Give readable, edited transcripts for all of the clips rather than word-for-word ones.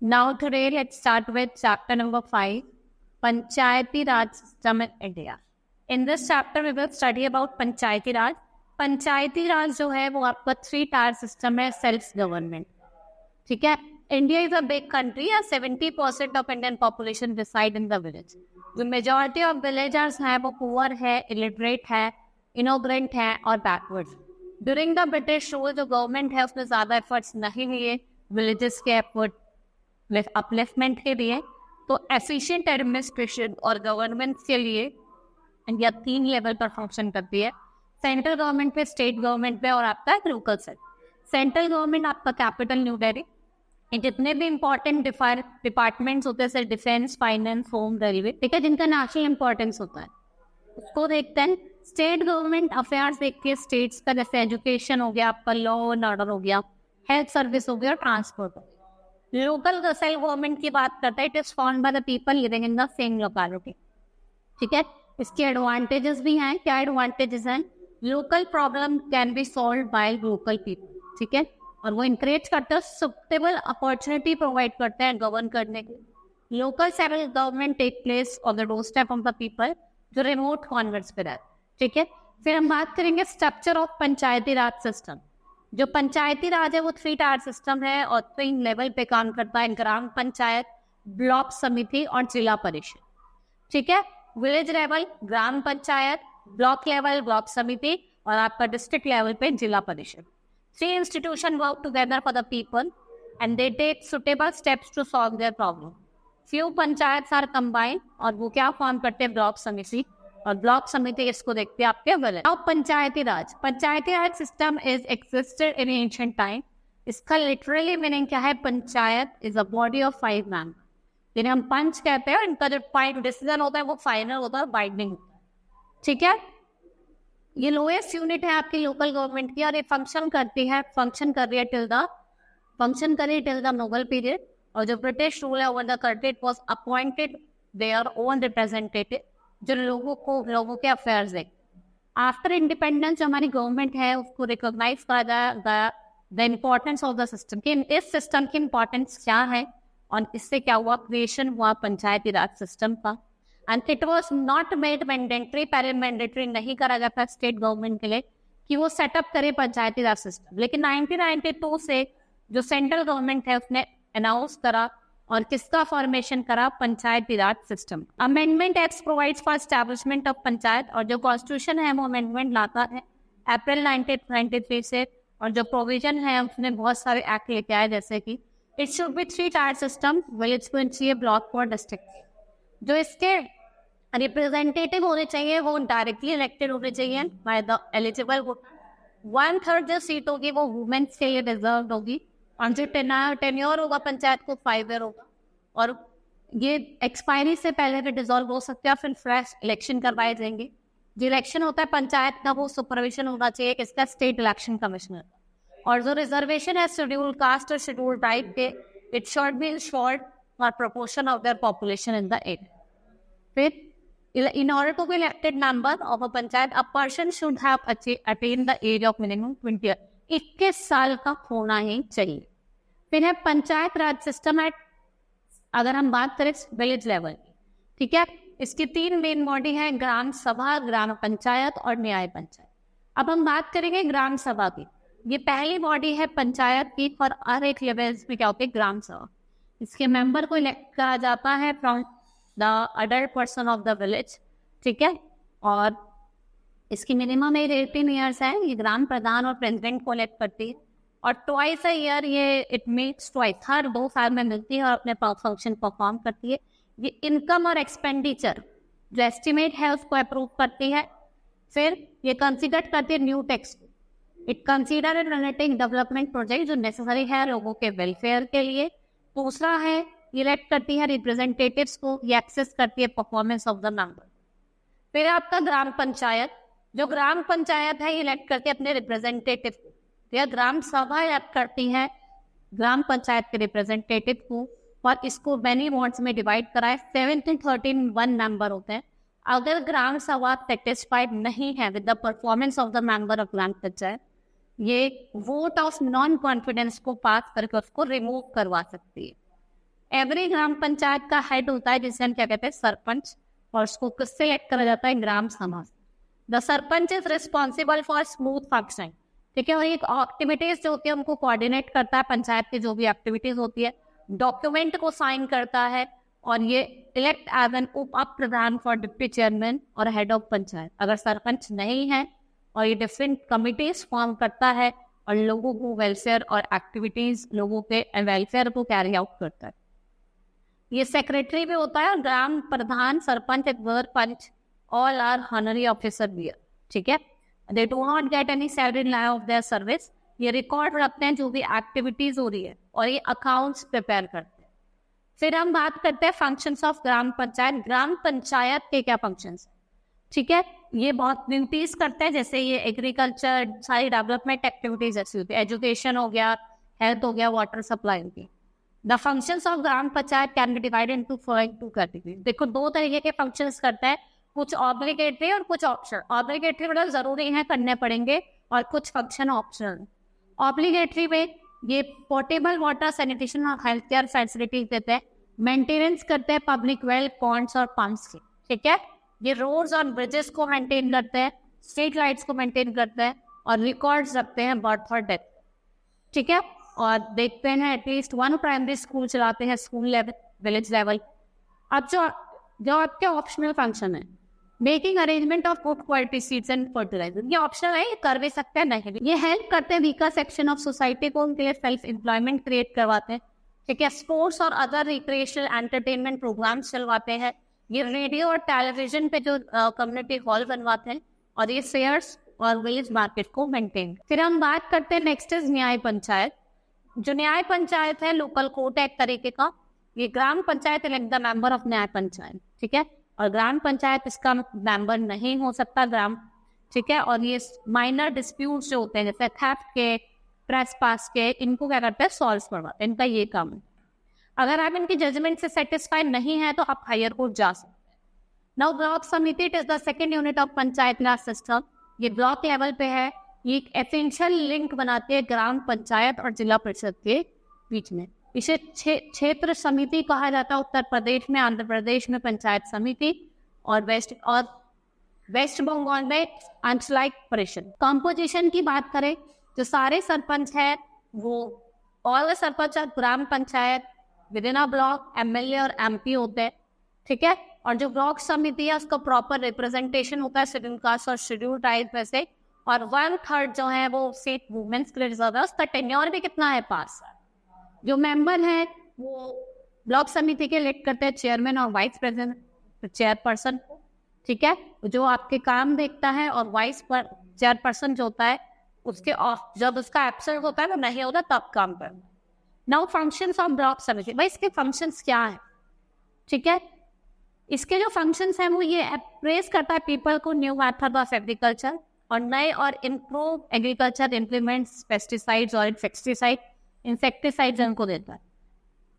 Now today let's start with chapter number 5, Panchayati Raj System in India. In this chapter we will study about Panchayati Raj. पंचायती राज जो है वो आपका 3 tier system है, self government. ठीक है. India is a big country. 70% of Indian population reside in the village. जो majority of villagers हैं वो पुअर है, इलिटरेट है, इनोग्रेंट है और backward. During the British rule जो गवर्नमेंट है उसने ज़्यादा एफर्ट्स नहीं लिए विलेजेस के एफर्ट अपलिफ्टमेंट के लिए. तो एफिशिएंट एडमिनिस्ट्रेशन और गवर्नेंस के लिए इंडिया 3 लेवल पर फंक्शन करती है. सेंट्रल गवर्नमेंट पे, स्टेट गवर्नमेंट पे और आपका लोकल सेट. सेंट्रल गवर्नमेंट आपका कैपिटल न्यू दिल्ली. जितने भी इंपॉर्टेंट डिपार्टमेंट्स होते हैं sir, defence, finance, home, railway, ठीक है, जिनका नेशनल इंपॉर्टेंस होता है उसको देखते हैं. स्टेट गवर्नमेंट अफेयर्स देखती है स्टेट्स का, जैसे एजुकेशन हो गया आपका, लॉ एंड ऑर्डर हो गया, हेल्थ सर्विस हो गया, ट्रांसपोर्ट हो गया. लोकल सेल्फ गवर्नमेंट की बात करते हैं. It is formed by the people living in the same locality. ठीक है. इसके एडवांटेजेस भी हैं. क्या एडवांटेजेस हैं? Local problem can be solve by local people. ठीक है. और वो इंकरेज करते हैं, सुटेबल अपॉर्चुनिटी प्रोवाइड करते हैं गवर्न करने के. Local self government take place on the doorstep of the people जो रिमोट कॉर्नर्स पे रहते. ठीक है. फिर हम बात करेंगे structure of panchayati Raj system. जो पंचायती राज है वो 3 टायर सिस्टम है और 3 लेवल पे काम करता है. ग्राम पंचायत, ब्लॉक समिति और जिला परिषद. ठीक है. Village level gram panchayat, block level block samiti और आपका डिस्ट्रिक्ट लेवल पे zila parishad. 3 institution work together for the people and they take suitable steps to solve their problem. Few panchayat are combined और वो क्या फॉर्म करते हैं? ब्लॉक समिति. और ब्लॉक समिति इसको देखते हैं आपके विलेज. अब पंचायती राज. पंचायती राज system is existed in ancient time. इसका लिटरली मीनिंग क्या है? Panchayat is a body of 5 members जिन्हें हम पंच कहते हैं. इनका जो फाइनल डिसीजन होता है वो फाइनल होता है, बाइंडिंग होता है. ठीक है. ये लोएस्ट यूनिट है आपकी लोकल गवर्नमेंट की और ये फंक्शन करती है, फंक्शन कर रही है टिल द मुगल पीरियड. और जो ब्रिटिश रूल है over the country it was appointed their own representative जो लोगों के अफेयर्स है. आफ्टर इंडिपेंडेंस जो हमारी गवर्नमेंट है उसको रिकॉग्नाइज करा गया the importance of the system कि इस सिस्टम की इम्पोर्टेंस क्या है और इससे क्या हुआ? क्रिएशन हुआ पंचायती राज सिस्टम का. And it was not made mandatory. पहले मैंडेटरी नहीं करा जाता स्टेट गवर्नमेंट के लिए कि वो सेटअप करे पंचायती राज सिस्टम. लेकिन 1992 से जो सेंट्रल गवर्नमेंट है उसने अनाउंस करा और किसका फॉर्मेशन करा? पंचायती राज system. Amendment act provides for establishment of panchayat. और जो कॉन्स्टिट्यूशन है वो अमेंडमेंट लाता है अप्रैल 1993 से. और जो प्रोविजन है उसने बहुत सारे एक्ट लेके आए, जैसे कि it should B 3 tier system, village को चाहिए, ब्लॉक और डिस्ट्रिक्ट. जो इसके रिप्रेजेंटेटिव होने चाहिए वो डायरेक्टली इलेक्टेड होने चाहिए बाय द एलिजिबल. 1/3 जो सीट होगी वो वुमेन्स के लिए रिजर्व होगी. और जो टेन्योर होगा पंचायत को 5 ईयर होगा. और ये एक्सपायरी से पहले भी डिसॉल्व हो सकते हैं, फिर फ्रेश इलेक्शन करवाए जाएंगे. जो इलेक्शन होता है पंचायत का वो सुपरविजन होना चाहिए किसका? State election commissioner. और जो रिजर्वेशन है शेड्यूल कास्ट और शेड्यूल ट्राइब के, इट शुड बी शॉर्ट और proportion of their population in the एट. फिर in order to be elected member of a panchayat, a person should have attained the age of minimum 20 years. 21 साल का होना ही चाहिए. फिर है पंचायत राज सिस्टम एक्ट. अगर हम बात करें विलेज लेवल की, ठीक है, इसकी 3 मेन बॉडी है, ग्राम सभा, ग्राम पंचायत और न्याय पंचायत. अब हम बात करेंगे ग्राम सभा की. ये पहली बॉडी है पंचायत की और हर एक लेवल में क्या होती है? ग्राम सभा. इसके मेंबर को इलेक्ट करा जाता है from the adult person of the village. ठीक है. और इसकी मिनिमम एज 18 ईयर्स है. ये ग्राम प्रधान और प्रेसिडेंट को इलेक्ट करती है और ट्वाइस अ ईयर ये इट मीट्स ट्वाइस, हर 2 साल में मिलती है और अपने फंक्शन परफॉर्म करती है. ये इनकम और एक्सपेंडिचर जो एस्टिमेट है उसको अप्रूव करती है. फिर ये कंसिडर करती है new tax. It consider in relating development project जो नेसेसरी है लोगों के वेलफेयर के लिए. दूसरा है इलेक्ट करती है रिप्रेजेंटेटिव्स को, ये एक्सेस करती है परफॉर्मेंस ऑफ द मेंबर. फिर आपका ग्राम पंचायत. जो ग्राम पंचायत है इलेक्ट करती है अपने रिप्रेजेंटेटिव को. या ग्राम सभा इलेक्ट करती है ग्राम पंचायत के रिप्रेजेंटेटिव को और इसको मैनी वार्ड्स में डिवाइड कराए. 7 to 13 1 मेंबर होते हैं. अगर ग्राम सभा सेटिस्फाइड नहीं है with the performance of the member of gram panchayat, ये वोट ऑफ नॉन कॉन्फिडेंस को पास करके उसको रिमूव करवा सकती है. एवरी ग्राम पंचायत का हेड होता है जिसे हम क्या कहते हैं सरपंच, और उसको किससे इलेक्ट करा जाता है ग्राम सभा। The sarpanch is responsible for smooth functioning, ठीक है, और ये एक्टिविटीज जो होती है उनको कोऑर्डिनेट करता है, पंचायत की जो भी एक्टिविटीज होती है, डॉक्यूमेंट को साइन करता है, और ये इलेक्ट एज एन उप प्रधान फॉर डिप्टी चेयरमैन और हेड ऑफ पंचायत। अगर सरपंच नहीं है और ये डिफरेंट कमिटीज फॉर्म करता है और लोगों को वेलफेयर और एक्टिविटीज लोगों के वेलफेयर को कैरी आउट करता है। ये सेक्रेटरी भी होता है, और ग्राम प्रधान, सरपंच, पंच ऑल आर हॉनरी ऑफिसर भी है, ठीक है। They do not get any salary in line of their service. ये रिकॉर्ड रखते हैं जो भी एक्टिविटीज हो रही है, और ये अकाउंट्स प्रिपेयर करते हैं। फिर हम बात करते हैं फंक्शंस ऑफ ग्राम पंचायत। ग्राम पंचायत के क्या फंक्शंस, ठीक है, ये बहुत ड्यूटीज करते हैं, जैसे ये एग्रीकल्चर, सारी डेवलपमेंट एक्टिविटीज ऐसी होती है, एजुकेशन हो गया, हेल्थ हो गया, वाटर सप्लाई हो गई। The functions of gram panchayat can be divided into following two categories. देखो, दो तरीके के फंक्शंस करता है, कुछ ऑब्लिगेटरी और कुछ ऑप्शनल। ऑब्लिगेटरी मतलब जरूरी है, करने पड़ेंगे, और कुछ फंक्शन ऑप्शनल। ऑब्लिगेटरी में ये पोर्टेबल वाटर, सैनिटेशन और हेल्थ केयर फैसिलिटीज देते हैं, मेंटेनेंस करते हैं पब्लिक वेल, पॉन्ड्स और पंप्स की, ठीक है। ये रोड्स और ब्रिजेस को मेंटेन करते हैं, स्ट्रीट लाइट्स को मेंटेन करते हैं, और रिकॉर्ड्स रखते हैं बर्थ और डेथ, ठीक है। और देखते हैं एटलीस्ट 1 प्राइमरी स्कूल चलाते हैं, स्कूल लेवल, विलेज लेवल। अब जो आपके ऑप्शनल फंक्शन है, making arrangement of good quality seeds and fertiliser, ये ऑप्शनल है, ये कर भी सकते हैं, नहीं। ये हेल्प करते हैं वीकर सेक्शन ऑफ सोसाइटी को, उनके लिए सेल्फ एम्प्लॉयमेंट क्रिएट करवाते हैं, ठीक है। स्पोर्ट्स और अदर रिक्रिएशनल एंटरटेनमेंट प्रोग्राम्स चलवाते हैं। ये रेडियो और टेलीविजन पे जो कम्युनिटी हॉल बनवाते हैं, और ये फेयर्स और विलेज मार्केट को मेंटेन। फिर हम बात करते हैं, नेक्स्ट इज न्याय पंचायत। जो न्याय पंचायत है, लोकल कोर्ट है एक तरीके का। ये gram panchayat elect the member of nyaya panchayat, ठीक है, और ग्राम पंचायत इसका मेंबर नहीं हो सकता ग्राम, ठीक है। और ये माइनर डिस्प्यूट्स जो होते हैं, जैसे थेफ्ट के, ट्रेसपास के, इनको क्या करते हैं, सॉल्व करवाते हैं, इनका ये काम है। अगर आप इनकी जजमेंट से सेटिस्फाइड नहीं है तो आप हायर कोर्ट जा सकते हैं। नाउ ब्लॉक समिति, it is the second unit of panchayat Raj system. ये ब्लॉक लेवल पे है, ये एक एसेंशियल लिंक बनाती है ग्राम पंचायत और जिला परिषद के बीच में। इसे क्षेत्र समिति कहा जाता है। उत्तर प्रदेश में, आंध्र प्रदेश में पंचायत समिति, और वेस्ट बंगाल में अंचलाइक परिषद। कंपोजिशन की बात करें, जो सारे सरपंच है वो all sarpanch of gram panchayat with in a block MLA और एमपी होते हैं, ठीक है। और जो ब्लॉक समिति है उसका प्रॉपर रिप्रेजेंटेशन होता है शेड्यूल कास्ट और शेड्यूल ट्राइब में से, और 1/3 जो है वो सीट वुमेन्स के लिए रिजर्व है। उसका टेन्योर भी कितना है, 5 साल। जो मेंबर है वो ब्लॉक समिति के इलेक्ट करते हैं चेयरमैन और वाइस प्रेसिडेंट, चेयरपर्सन को, ठीक है, जो आपके काम देखता है, और चेयरपर्सन जो होता है उसके जब उसका एब्सेंट होता है, वो नहीं होता तब काम करना। नाउ फंक्शंस ऑफ ब्लॉक समिति, भाई इसके फंक्शंस क्या है, ठीक है। इसके जो फंक्शंस हैं वो ये अप्रेज करता है पीपल को न्यू मेथड ऑफ एग्रीकल्चर, और नए और इम्प्रूव एग्रीकल्चर इम्प्लीमेंट्स, पेस्टिसाइड्स और इंसेक्टिसाइड्स उनको देता है।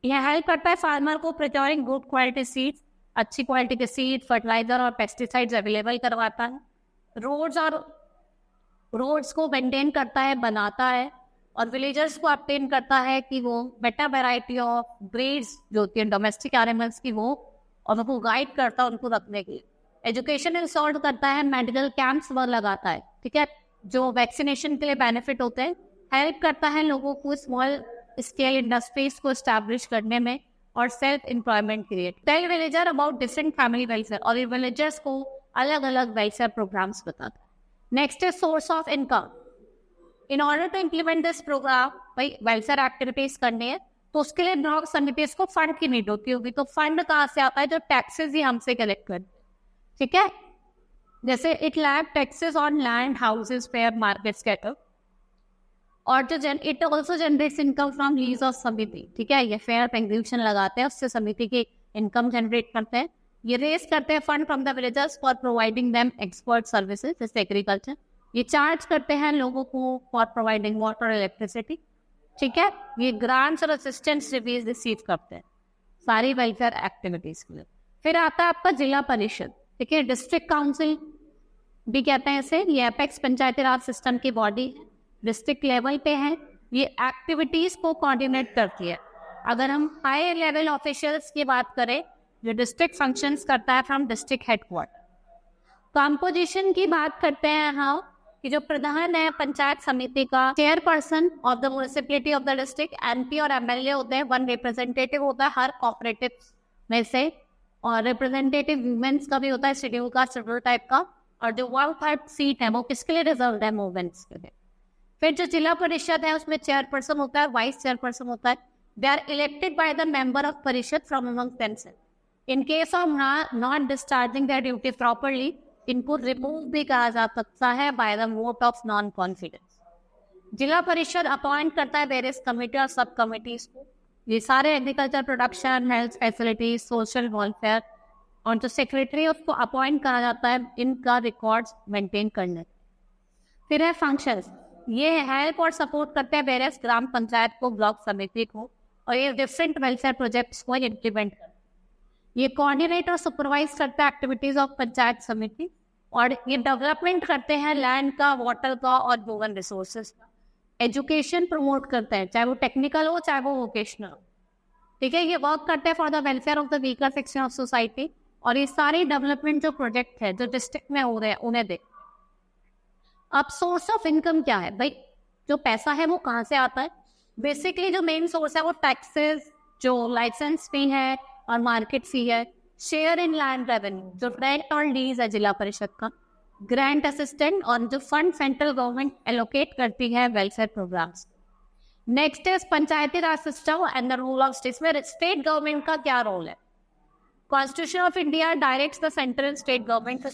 यह हेल्प करता है फार्मर को प्रोक्योरिंग गुड क्वालिटी सीड्स, अच्छी क्वालिटी के सीड, फर्टिलाइजर और पेस्टिसाइड्स अवेलेबल करवाता है। रोड्स को मेंटेन करता है, बनाता है, और विलेजर्स को अपटेन करता है कि वो बेटर वैरायटी ऑफ ब्रीड्स जो होती है डोमेस्टिक एनिमल्स की वो, और उनको गाइड करता है उनको रखने के लिए। एजुकेशन इंस्टॉल करता है, मेडिकल कैंप्स वगैरह लगाता है, ठीक है, जो वैक्सीनेशन के लिए बेनिफिट होते हैं। हेल्प करता है लोगों को स्मॉल स्केल इंडस्ट्रीज को एस्टैब्लिश करने में, और self employment create. Tell villager about different family welfare, और ये विलेजर्स को अलग अलग वेलफेयर प्रोग्राम्स बताता है। Next is source of income. In order to implement this programme, भाई वेलफेयर एक्टिविटीज करनी है तो उसके लिए ब्लॉक समितिस को फंड की नीड होती होगी। तो फंड कहाँ से आता है, जो टैक्सेस ही हमसे कलेक्ट करते हैं, ठीक है। जैसे it lab taxes on land, houses, fair, markets, cattle, और जो it also generates income from lease of समिति, ठीक है। ये फेयर पेंग्यूशन लगाते हैं, उससे समिति की इनकम जनरेट करते हैं। ये रेस करते हैं fund from the villagers for providing them expert services जैसे एग्रीकल्चर। ये चार्ज करते हैं लोगों को फॉर प्रोवाइडिंग वाटर, इलेक्ट्रिसिटी, ठीक है। ये ग्रांट्स और असिस्टेंस रिसीव करते हैं सारी वेलफेयर एक्टिविटीज के लिए। फिर आता है आपका जिला परिषद, ठीक है, डिस्ट्रिक्ट काउंसिल भी कहते हैं इसे। ये एपेक्स पंचायती राज सिस्टम की बॉडी है, डिस्ट्रिक्ट लेवल पे है। ये एक्टिविटीज को कोऑर्डिनेट करती है, अगर हम हाई लेवल ऑफिशियल्स की बात करें, जो डिस्ट्रिक्ट फंक्शंस करता है फ्रॉम डिस्ट्रिक्ट हेडक्वार्टर। कंपोजिशन की बात करते हैं हम कि जो प्रधान है पंचायत समिति का, chairperson of the municipality of the district, MP और एमएलए होते हैं, 1 रिप्रेजेंटेटिव होता है हर कोऑपरेटिव में से, और रिप्रेजेंटेटिव वुमेन्स का भी होता है, शेड्यूल कास्ट शेड्यूल टाइप का, और जो 1/3 सीट है वो किसके लिए रिजर्व है, वुमेन्स के लिए। फिर जो जिला परिषद है उसमें चेयरपर्सन होता है, वाइस चेयरपर्सन होता है। They are elected by the member of parishad from among themselves. In case of not discharging their duty properly, इनको रिमूव भी कहा जा सकता है by the vote of non confidence. Zila parishad appoint करता है वेरियस कमेटी और सब कमिटीज को, ये सारे agriculture production, health facilities, social welfare, और जो सेक्रेटरी उसको अपॉइंट करा जाता है इनका रिकॉर्ड्स मेंटेन करने। फिर है फंक्शंस, ये हेल्प और सपोर्ट करते हैं वेरियस ग्राम पंचायत को, ब्लॉक समिति को, और ये डिफरेंट वेलफेयर प्रोजेक्ट्स को इम्प्लीमेंट करते हैं। ये कोऑर्डिनेट और सुपरवाइज करता है एक्टिविटीज ऑफ पंचायत समिति, और ये डेवलपमेंट करते हैं लैंड का, वाटर का और ह्यूमन रिसोर्सेज का। एजुकेशन प्रमोट करते हैं, चाहे वो टेक्निकल हो चाहे वो वोकेशनल हो, ठीक है। ये वर्क करते हैं for the welfare of the weaker section of society, और ये सारे डेवलपमेंट जो प्रोजेक्ट है जो डिस्ट्रिक्ट में हो रहे हैं उन्हें देख। अब सोर्स ऑफ इनकम क्या है भाई, जो पैसा है वो कहाँ से आता है? बेसिकली जो मेन सोर्स है वो टैक्सेस, जो लाइसेंस फी है और मार्केट फी है, शेयर इन लैंड रेवेन्यू, जो रेंट और लीज है जिला परिषद का, ग्रांट असिस्टेंट, और जो फंड सेंट्रल गवर्नमेंट एलोकेट करती है welfare programmes. Next is panchayati Raj system and the rule of state. में स्टेट गवर्नमेंट का क्या रोल है? Constitution of India directs the central and state government to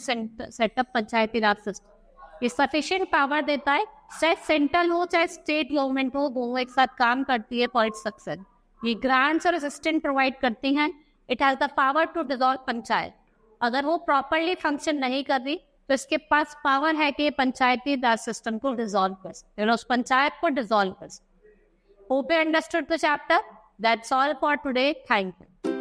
set up panchayati Raj system. ये sufficient power देता है, चाहे सेंट्रल हो चाहे स्टेट गवर्नमेंट हो, दोनों एक साथ काम करती है फॉर इट्स सक्सेस। ये ग्रांट्स और असिस्टेंट प्रोवाइड करती हैं। It has the power to dissolve panchayat. अगर वो प्रॉपरली फंक्शन नहीं कर रही तो इसके पास पावर है कि पंचायती राज सिस्टम को डिसॉल्व कर सकते हैं, उस पंचायत को डिसॉल्व कर सकते। Hope you understood the chapter. That's all for today. Thank you.